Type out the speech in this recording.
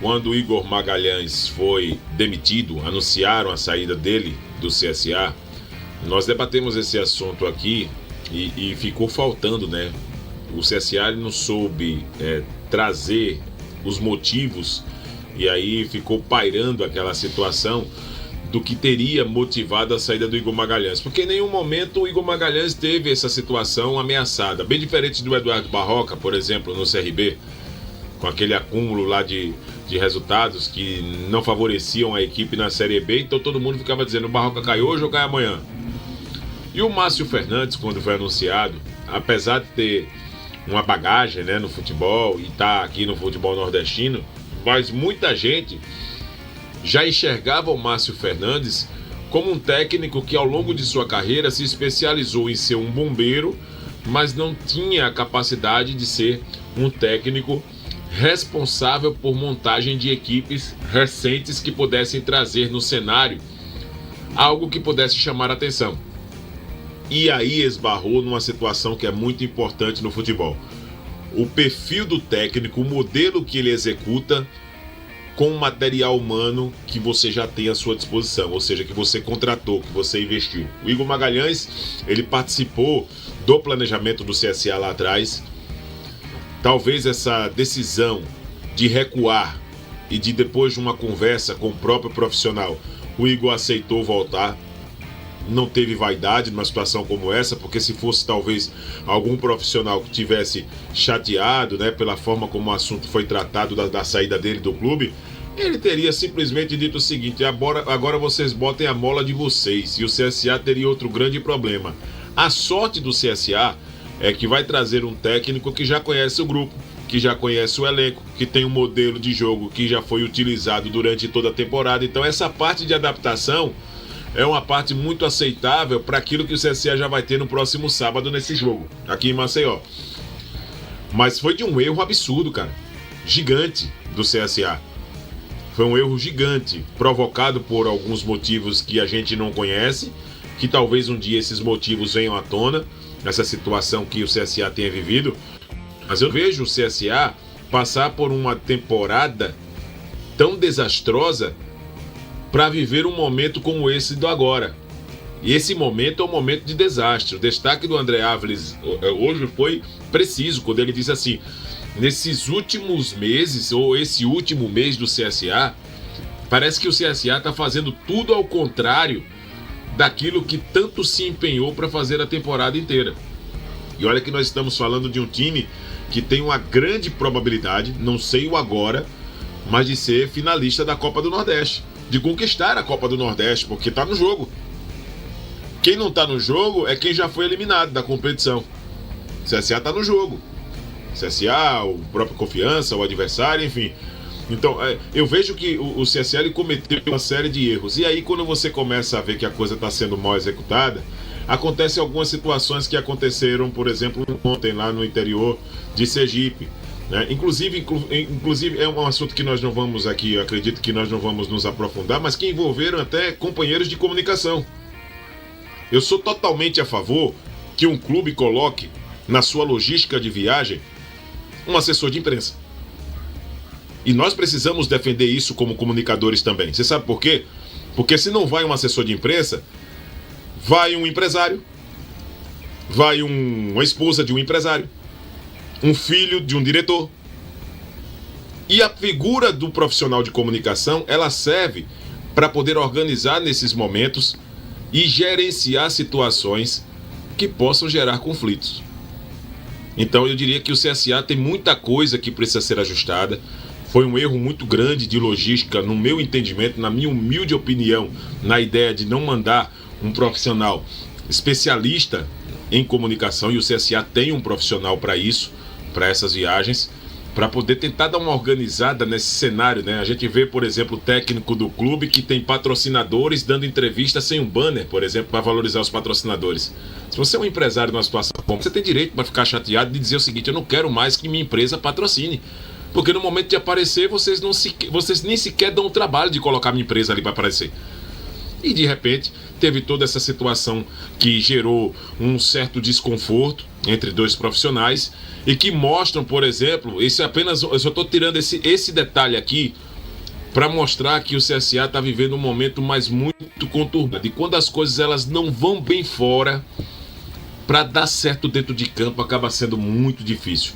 Quando o Igor Magalhães foi demitido, anunciaram a saída dele do CSA, nós debatemos esse assunto aqui e ficou faltando, né? O CSA não soube trazer os motivos e aí ficou pairando aquela situação do que teria motivado a saída do Igor Magalhães. Porque em nenhum momento o Igor Magalhães teve essa situação ameaçada. Bem diferente do Eduardo Barroca, por exemplo, no CRB, com aquele acúmulo lá de resultados que não favoreciam a equipe na Série B, então todo mundo ficava dizendo: o Barroca cai hoje ou cai amanhã. E o Márcio Fernandes, quando foi anunciado, apesar de ter uma bagagem, né, no futebol e estar aqui no futebol nordestino, mas muita gente já enxergava o Márcio Fernandes como um técnico que ao longo de sua carreira se especializou em ser um bombeiro, mas não tinha a capacidade de ser um técnico responsável por montagem de equipes recentes que pudessem trazer no cenário algo que pudesse chamar a atenção. E aí esbarrou numa situação que é muito importante no futebol: o perfil do técnico, o modelo que ele executa com o material humano que você já tem à sua disposição, ou seja, que você contratou, que você investiu. O Igor Magalhães, ele participou do planejamento do CSA lá atrás. Talvez essa decisão de recuar e de, depois de uma conversa com o próprio profissional, o Igor aceitou voltar. Não teve vaidade numa situação como essa, porque se fosse talvez algum profissional que tivesse chateado, né, pela forma como o assunto foi tratado da saída dele do clube, ele teria simplesmente dito o seguinte: agora vocês botem a mola de vocês. E o CSA teria outro grande problema. A sorte do CSA é que vai trazer um técnico que já conhece o grupo, que já conhece o elenco, que tem um modelo de jogo que já foi utilizado durante toda a temporada. Então essa parte de adaptação é uma parte muito aceitável para aquilo que o CSA já vai ter no próximo sábado nesse jogo, aqui em Maceió. Mas foi de um erro absurdo, cara. Gigante do CSA. Foi um erro gigante, provocado por alguns motivos que a gente não conhece, que talvez um dia esses motivos venham à tona, essa situação que o CSA tenha vivido. Mas eu vejo o CSA passar por uma temporada tão desastrosa para viver um momento como esse do agora. E esse momento é um momento de desastre. O destaque do André Áviles hoje foi preciso, quando ele disse assim: nesses últimos meses, ou esse último mês do CSA, parece que o CSA está fazendo tudo ao contrário daquilo que tanto se empenhou para fazer a temporada inteira. E olha que nós estamos falando de um time que tem uma grande probabilidade, não sei o agora, mas de ser finalista da Copa do Nordeste, de conquistar a Copa do Nordeste, porque está no jogo. Quem não está no jogo é quem já foi eliminado da competição. O CSA está no jogo. O CSA, o próprio Confiança, o adversário, enfim. Então, eu vejo que o CSA ele cometeu uma série de erros. E aí, quando você começa a ver que a coisa está sendo mal executada, acontecem algumas situações que aconteceram, por exemplo, ontem lá no interior de Sergipe. Né? Inclusive é um assunto que nós não vamos aqui, eu acredito que nós não vamos nos aprofundar, mas que envolveram até companheiros de comunicação. Eu sou totalmente a favor que um clube coloque na sua logística de viagem um assessor de imprensa. E nós precisamos defender isso como comunicadores também. Você sabe por quê? Porque se não vai um assessor de imprensa, vai um empresário, vai uma esposa de um empresário, um filho de um diretor. E a figura do profissional de comunicação, ela serve para poder organizar nesses momentos e gerenciar situações que possam gerar conflitos. Então eu diria que o CSA tem muita coisa que precisa ser ajustada. Foi um erro muito grande de logística, no meu entendimento, na minha humilde opinião, na ideia de não mandar um profissional especialista em comunicação, e o CSA tem um profissional para isso, para essas viagens, para poder tentar dar uma organizada nesse cenário, né? A gente vê, por exemplo, o técnico do clube que tem patrocinadores dando entrevista sem um banner, por exemplo, para valorizar os patrocinadores. Se você é um empresário numa situação como, você tem direito para ficar chateado de dizer o seguinte: eu não quero mais que minha empresa patrocine. Porque no momento de aparecer, vocês nem sequer dão o trabalho de colocar minha empresa ali para aparecer. E de repente, teve toda essa situação que gerou um certo desconforto entre dois profissionais e que mostram, por exemplo, eu só estou tirando esse detalhe aqui para mostrar que o CSA está vivendo um momento mais muito conturbado. E quando as coisas elas não vão bem fora, para dar certo dentro de campo acaba sendo muito difícil.